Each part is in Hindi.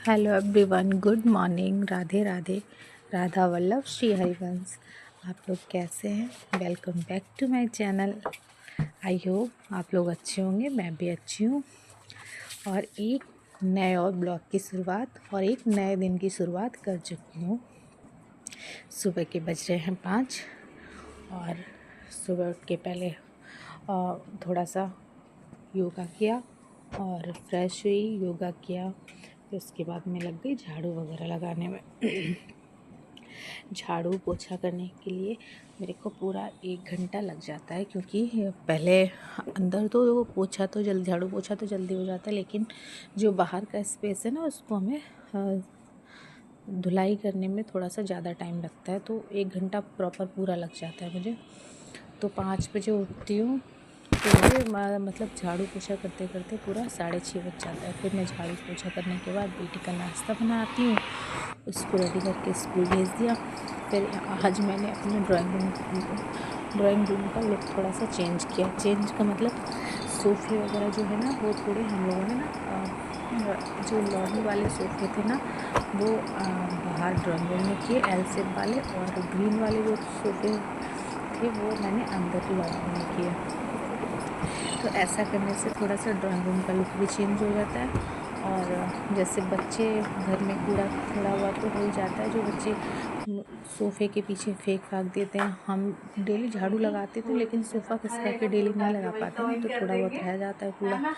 Hello everyone, good morning. Radhe Radhe. Radha Vallabh Shri Harivansh. आप लोग कैसे हैं? Welcome back to my channel. I hope आप लोग अच्छे होंगे, मैं भी अच्छी हूँ। और एक नए और ब्लॉग की शुरुआत और एक नए दिन की शुरुआत कर चुकी हूँ। सुबह के बज रहे हैं 5 और सुबह उठ के पहले थोड़ा सा योगा किया और फ्रेश हुई, योगा किया। फिर उसके बाद मैं लग गई झाड़ू वगैरह लगाने में। झाड़ू पोछा करने के लिए मेरे को पूरा 1 घंटा लग जाता है, क्योंकि पहले अंदर तो वो पोछा तो जल्दी, झाड़ू पोछा तो जल्दी हो जाता है, लेकिन जो बाहर का स्पेस है ना, उसको हमें धुलाई करने में थोड़ा सा ज़्यादा टाइम लगता है। तो 1 घंटा प्रॉपर पूरा लग जाता है मुझे। तो 5 बजे उठती हूँ, तो मुझे मतलब झाड़ू पोछा करते करते पूरा 6:30 बज जाता है। फिर मैं झाड़ू पोछा करने के बाद बेटी का नाश्ता बनाती हूँ, उसको रेडी करके स्कूल भेज दिया। फिर आज मैंने अपने ड्राइंग रूम का लुक थोड़ा सा चेंज किया। चेंज का मतलब सोफ़े वगैरह जो है ना, वो थोड़े हम लोगों ने ना जो लॉबी वाले सोफ़े थे ना, वो बाहर ड्राइंग रूम में किए, एल शेप वाले, और ग्रीन वाले जो सोफ़े थे वो मैंने अंदर लॉबी में किए। तो ऐसा करने से थोड़ा सा ड्राइंग रूम का लुक भी चेंज हो जाता है। और जैसे बच्चे घर में कूड़ा थोड़ा हुआ तो हो ही जाता है, जो बच्चे सोफ़े के पीछे फेंक फाक देते हैं। हम डेली झाड़ू लगाते थे, लेकिन सोफ़ा खिसका के डेली नहीं लगा पाते हैं, तो थोड़ा बहुत रह जाता है कूड़ा।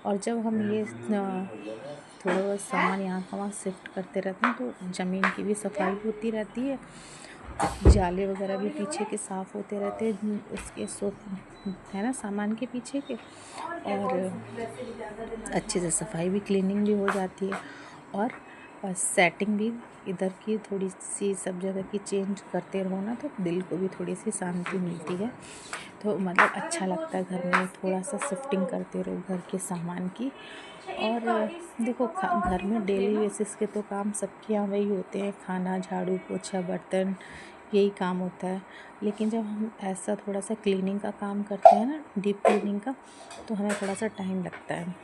और जब हम ये थोड़ा बहुत सामान यहाँ का वहाँ शिफ्ट करते रहते हैं, तो ज़मीन की भी सफाई होती रहती है, जाले वगैरह भी पीछे के साफ़ होते रहते हैं, उसके है ना, सामान के पीछे के। और अच्छे से सफाई भी, क्लीनिंग भी हो जाती है। और सेटिंग भी इधर की थोड़ी सी सब जगह की चेंज करते रहो ना, तो दिल को भी थोड़ी सी शांति मिलती है। तो मतलब अच्छा लगता है घर में थोड़ा सा शिफ्टिंग करते रहो घर के सामान की। और देखो, घर में डेली बेसिस के तो काम सबके यहाँ वही होते हैं, खाना, झाड़ू पोछा, बर्तन, यही काम होता है। लेकिन जब हम ऐसा थोड़ा सा क्लीनिंग का काम करते हैं ना, डीप क्लीनिंग का, तो हमें थोड़ा सा टाइम लगता है।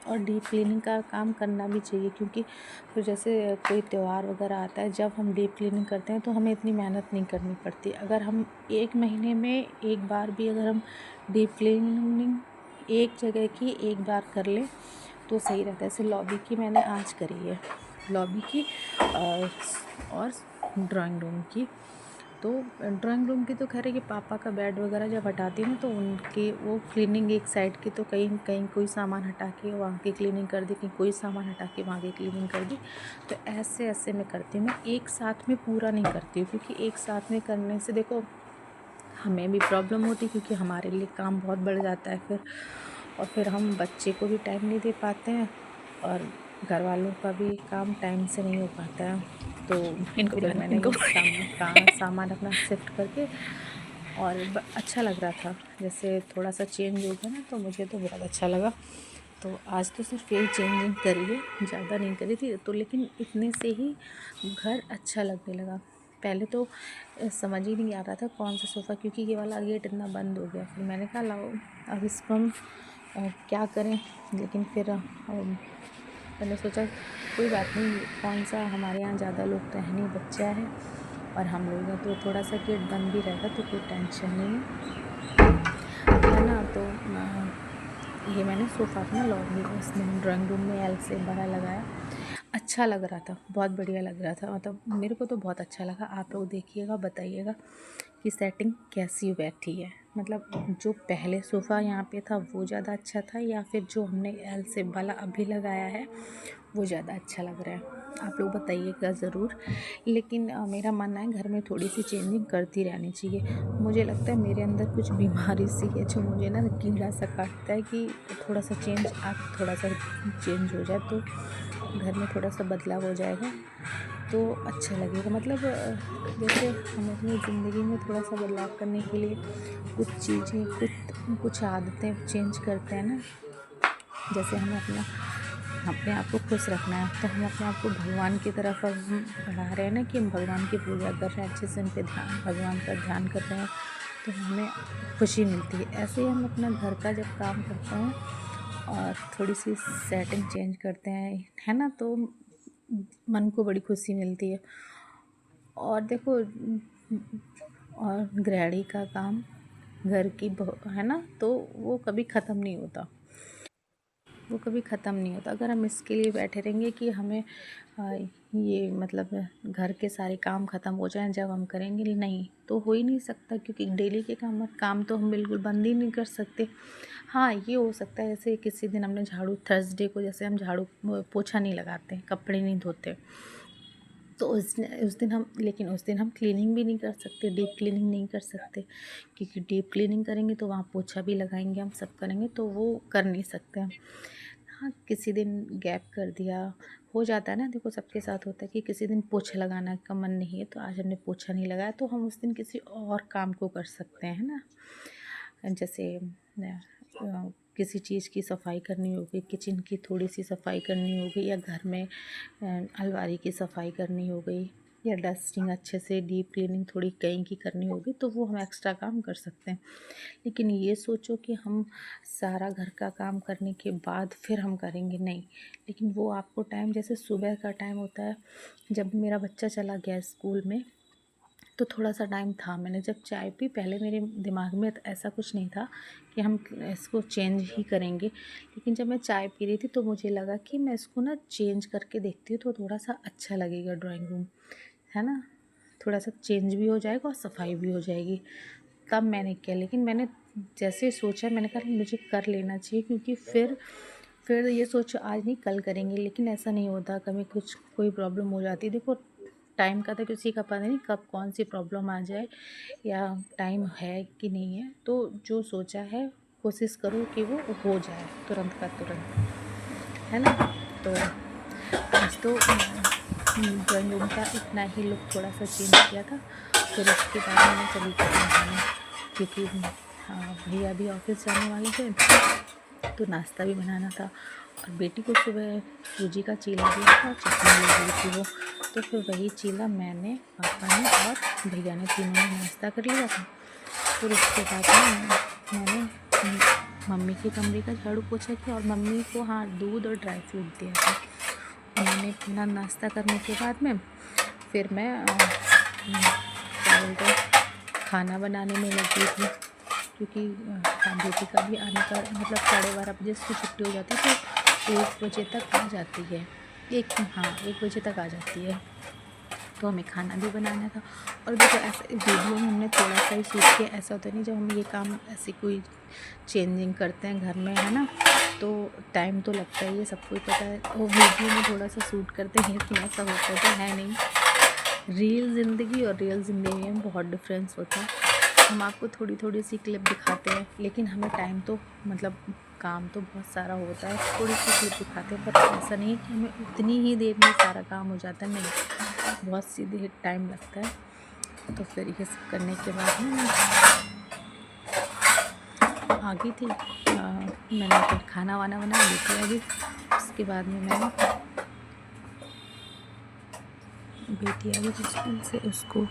और डीप क्लीनिंग का काम करना भी चाहिए, क्योंकि फिर जैसे कोई त्यौहार वगैरह आता है, जब हम डीप क्लीनिंग करते हैं तो हमें इतनी मेहनत नहीं करनी पड़ती। अगर हम 1 महीने में एक बार भी अगर हम डीप क्लीनिंग एक जगह की एक बार कर लें तो सही रहता है। जैसे लॉबी की मैंने आज करी है, लॉबी की और ड्राइंग रूम की। तो ड्राइंग रूम की तो खैर है कि पापा का बेड वगैरह जब हटाती हूँ, तो उनकी वो क्लीनिंग एक साइड की, तो कहीं कहीं कोई सामान हटा के वहाँ की क्लीनिंग कर दी, कहीं कोई सामान हटा के वहाँ की क्लीनिंग कर दी। तो ऐसे ऐसे मैं करती हूँ, मैं एक साथ में पूरा नहीं करती हूँ, क्योंकि एक साथ में करने से देखो हमें भी प्रॉब्लम होती है, क्योंकि हमारे लिए काम बहुत बढ़ जाता है फिर। और फिर हम बच्चे को भी टाइम नहीं दे पाते हैं, और घर वालों का भी काम टाइम से नहीं हो पाता है। तो इनको फिर बुलाना मैंने इनको। ये सामान अपना शिफ्ट करके, और अच्छा लग रहा था, जैसे थोड़ा सा चेंज हो गया ना, तो मुझे तो बहुत अच्छा लगा। तो आज तो सिर्फ यही चेंजिंग करी है, ज़्यादा नहीं करी थी, तो लेकिन इतने से ही घर अच्छा लगने लगा। पहले तो समझ ही नहीं आ रहा था कौन सा सोफ़ा, क्योंकि ये वाला गेट इतना बंद हो गया। फिर मैंने कहा लाओ अब इसको हम क्या करें। लेकिन फिर मैंने सोचा कोई बात नहीं, कौन सा, हमारे यहाँ ज़्यादा लोग तो है नहीं, बच्चा है और हम लोग हैं, तो थोड़ा सा गेट बंद भी रहेगा तो कोई टेंशन नहीं है ना। तो ये मैंने सोफ़ा अपना लॉबी उसमें ड्राइंग रूम में एल से बड़ा लगाया। अच्छा लग रहा था, बहुत बढ़िया लग रहा था, मतलब मेरे को तो बहुत अच्छा लगा। आप लोग देखिएगा, बताइएगा कि सेटिंग कैसी बैठी है। मतलब जो पहले सोफ़ा यहाँ पे था वो ज़्यादा अच्छा था, या फिर जो हमने एल से वाला अभी लगाया है वो ज़्यादा अच्छा लग रहा है। आप लोग बताइएगा ज़रूर। लेकिन मेरा मानना है घर में थोड़ी सी चेंजिंग करती रहनी चाहिए। मुझे लगता है मेरे अंदर कुछ बीमारी सी है, जो मुझे ना कीड़ा सा काटता है कि थोड़ा सा चेंज हो जाए, तो घर में थोड़ा सा बदलाव हो जाएगा तो अच्छा लगेगा। मतलब जैसे हम अपनी ज़िंदगी में थोड़ा सा बदलाव करने के लिए कुछ चीज़ें, कुछ आदतें चेंज करते हैं ना। जैसे हमें अपने आप को खुश रखना है, तो हम अपने आप को भगवान की तरफ अब हम बढ़ा रहे हैं ना, कि हम भगवान की पूजा कर रहे हैं, अच्छे से उन पे भगवान का ध्यान कर रहे हैं, तो हमें खुशी मिलती है। ऐसे ही हम अपना घर का जब काम करते हैं और थोड़ी सी सेटिंग चेंज करते हैं, है ना, तो मन को बड़ी खुशी मिलती है। और देखो, और गृहिणी का काम घर की है ना, तो वो कभी ख़त्म नहीं होता, वो कभी ख़त्म नहीं होता। अगर हम इसके लिए बैठे रहेंगे कि हमें ये मतलब घर के सारे काम ख़त्म हो जाएं जब हम करेंगे, नहीं तो हो ही नहीं सकता, क्योंकि डेली के काम तो हम बिल्कुल बंद ही नहीं कर सकते। हाँ, ये हो सकता है जैसे किसी दिन हमने झाड़ू, थर्सडे को जैसे हम झाड़ू पोछा नहीं लगाते, कपड़े नहीं धोते, तो उस दिन हम, लेकिन उस दिन हम क्लीनिंग भी नहीं कर सकते, डीप क्लीनिंग नहीं कर सकते, क्योंकि डीप क्लीनिंग करेंगे तो वहाँ पोछा भी लगाएंगे, हम सब करेंगे, तो वो कर नहीं सकते हम। हाँ, किसी दिन गैप कर दिया, हो जाता है ना। देखो, सबके साथ होता है कि किसी दिन पोछा लगाना का मन नहीं है, तो आज हमने पोछा नहीं लगाया, तो हम उस दिन किसी और काम को कर सकते हैं ना। जैसे किसी चीज़ की सफाई करनी होगी, किचन की थोड़ी सी सफाई करनी होगी, या घर में अलमारी की सफाई करनी हो गई, या डस्टिंग अच्छे से डीप क्लीनिंग थोड़ी कहीं की करनी होगी, तो वो हम एक्स्ट्रा काम कर सकते हैं। लेकिन ये सोचो कि हम सारा घर का काम करने के बाद फिर हम करेंगे, नहीं। लेकिन वो आपको टाइम, जैसे सुबह का टाइम होता है, जब मेरा बच्चा चला गया स्कूल में, तो थोड़ा सा टाइम था, मैंने जब चाय पी, पहले मेरे दिमाग में ऐसा कुछ नहीं था कि हम इसको चेंज ही करेंगे। लेकिन जब मैं चाय पी रही थी तो मुझे लगा कि मैं इसको ना चेंज करके देखती हूँ, तो थोड़ा सा अच्छा लगेगा ड्राइंग रूम, है ना, थोड़ा सा चेंज भी हो जाएगा और सफाई भी हो जाएगी। तब मैंने किया, लेकिन मैंने जैसे सोचा, मैंने कहा मुझे कर लेना चाहिए, क्योंकि फिर ये सोचो आज नहीं कल करेंगे, लेकिन ऐसा नहीं होता, कभी कुछ कोई प्रॉब्लम हो जाती है। देखो, टाइम का तो किसी का पता नहीं कब कौन सी प्रॉब्लम आ जाए, या टाइम है कि नहीं है, तो जो सोचा है कोशिश करो कि वो हो जाए तुरंत का तुरंत, है ना। तो आज तो ड्राइंग रूम का इतना ही लुक थोड़ा सा चेंज किया था। फिर उसके बाद मैंने चली गई नहाने, क्योंकि भैया भी ऑफिस जाने वाले थे, तो नाश्ता भी बनाना था, और बेटी को सुबह सूजी का चीला दिया था और चटनी ले गई थी वो, तो फिर वही चीला मैंने, पापा ने और भैया ने, तीनों ने नाश्ता कर लिया था। फिर उसके बाद में मैंने मम्मी के कमरे का झाड़ू पोछा किया, और मम्मी को हाँ दूध और ड्राई फ्रूट दिया था। उन्होंने अपना नाश्ता करने के बाद में फिर मैं क्या बोलते हैं, खाना बनाने में लगी थी, क्योंकि बेटी का भी आने का मतलब 12:30 बजे उसकी छुट्टी हो जाती है, तो 1 बजे तक आ जाती है, 1 बजे तक आ जाती है, तो हमें खाना भी बनाना था। और देखो, ऐसे वीडियो में हमने थोड़ा सा ही शूट किया, ऐसा होता नहीं, जब हम ये काम ऐसे कोई चेंजिंग करते हैं घर में, है ना, तो टाइम तो लगता ही है, सबको ही पता है, और वीडियो में थोड़ा सा शूट करते हैं, लेकिन ऐसा होता तो है नहीं। रियल ज़िंदगी और रियल ज़िंदगी में बहुत डिफरेंस होता है। हम आपको थोड़ी थोड़ी सी क्लिप दिखाते हैं, लेकिन हमें टाइम तो मतलब काम तो बहुत सारा होता है, थोड़ी सी क्लिप दिखाते हैं, पर ऐसा नहीं है कि हमें उतनी ही देर में सारा काम हो जाता है, नहीं, बहुत सी देर टाइम लगता है। तो फिर ये सब करने के बाद में मैं आ गई थी, मैंने फिर खाना वाना बना ली थी अभी। उसके बाद में मैंने बेटी आ गई थी स्कूल से, उसको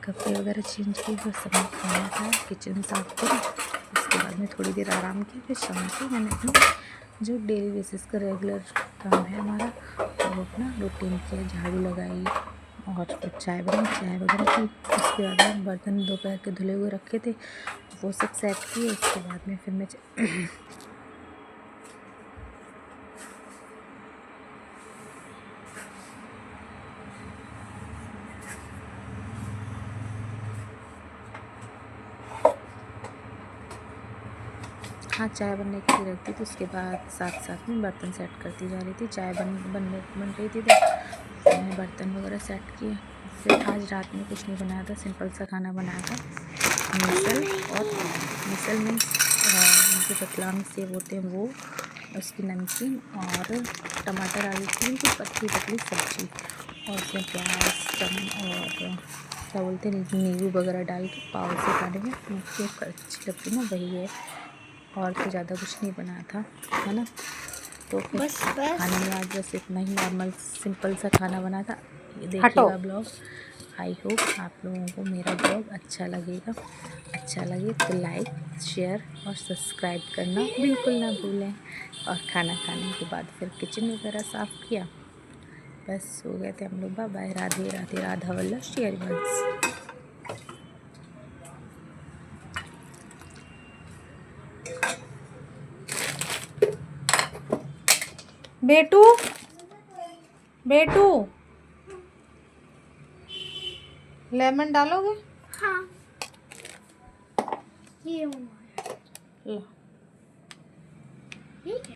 कपड़े वगैरह चेंज किए, फिर सबने खाना खाया, किचन साफ करी। उसके बाद में थोड़ी देर आराम किया, फिर शाम को मैंने अपना जो डेली बेसिस का रेगुलर काम है हमारा, वो अपना रूटीन किया, झाड़ू लगाई और फिर चाय बनाई, चाय वगैरह की। उसके बाद में बर्तन दोपहर के धुले हुए रखे थे, वो सब सेट किए। उसके बाद में फिर मैं हाँ, चाय बनने के लिए रखती थी, उसके बाद साथ साथ में बर्तन सेट करती जा रही थी। चाय बन रही थी, तो मैंने बर्तन वगैरह सेट किए। फिर आज रात में कुछ नहीं बनाया था, सिंपल सा खाना बनाया था, मिसल में जो रतलामी सेव होते हैं वो, उसकी नमकीन और टमाटर आलू की बिल्कुल पतली पतली सब्ज़ी, और उसमें प्याज और क्या बोलते हैं नींबू वगैरह डाल के पाव से खाने में मुझे अच्छी लगती है ना, वही है। और तो ज़्यादा कुछ नहीं बना था, है ना। तो बस खाने में आज बस इतना ही नॉर्मल सिंपल सा खाना बना था। ये देखिएगा ब्लॉग। आई होप आप लोगों को मेरा ब्लॉग अच्छा लगेगा। अच्छा लगे तो लाइक, शेयर और सब्सक्राइब करना बिल्कुल ना भूलें। और खाना खाने के बाद फिर किचन वगैरह साफ़ किया, बस हो गए थे हम लोग। Bye bye, Radhe Radhe, Radha Vallabh Shri Harivansh. बेटू बेटू लेमन डालोगे? हाँ। ये लो। ठीक है।